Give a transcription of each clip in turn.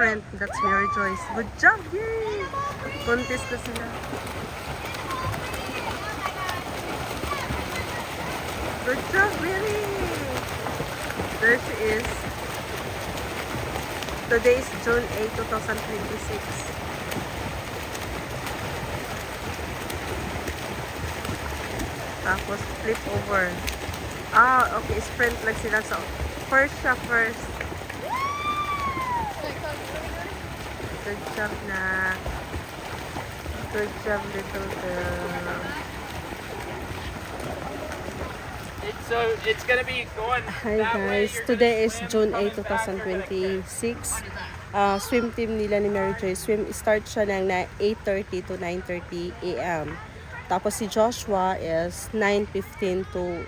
sprint. That's Mary Joyce. Good job! Yay! Contest na sila. Good job, Mary! There she is. Today is June 8, 2026. Tapos flip over. Ah, okay. Sprint lang sila. So, first siya first. Good job na. Good job, little girl. It's gonna be going. Hi guys, today is June 8, 2026. Swim team nila ni Mary Joyce. Swim start siya ng 8:30 to 9:30 a.m. Tapos si Joshua is 9:15 to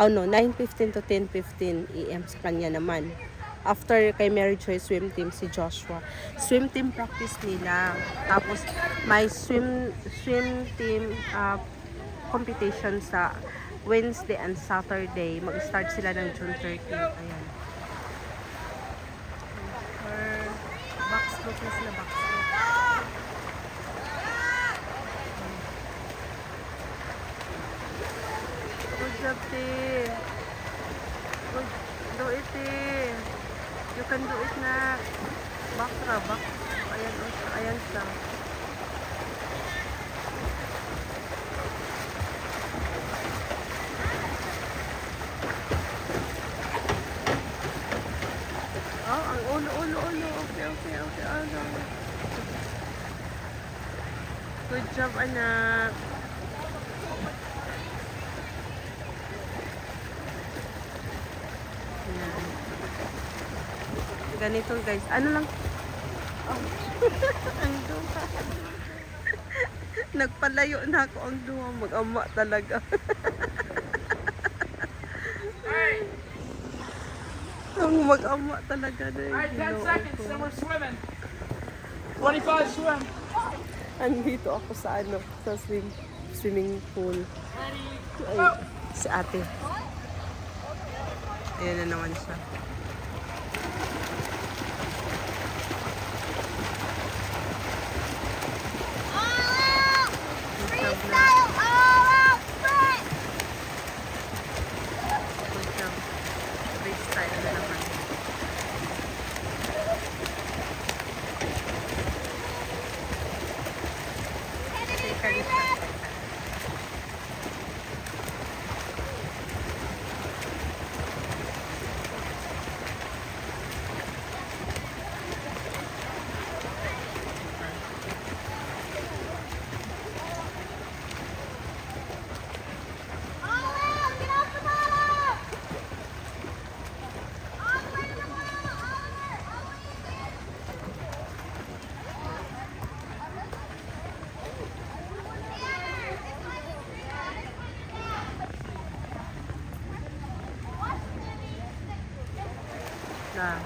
10:15 a.m. sa kanya naman. After kay Mary Joyce swim team si Joshua. Swim team practice nila. Tapos may swim team competition sa Wednesday and Saturday. Mag-start sila ng June 13. Ayan. Box na sila, box. Good job, T. Good. Do it, T. You can do it na. Back. Ayan siya. Oh, ang ulo. Okay. Good job, anak. Ayan. Ganito, guys. Ano lang? Oh. Ang duha. Nagpalayo na ako ang duha. Mag-ama talaga. Ang mag-ama talaga na yun. Alright, 10 seconds and we're swimming. 25 swim. Andito ako sa swimming pool. Ay, si ate. Ayan na naman siya. Freestyle na naman. Second siya.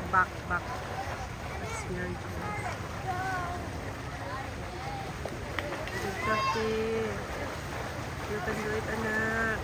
Back. That's Mary Joyce. Good job, T. You can do it, anak.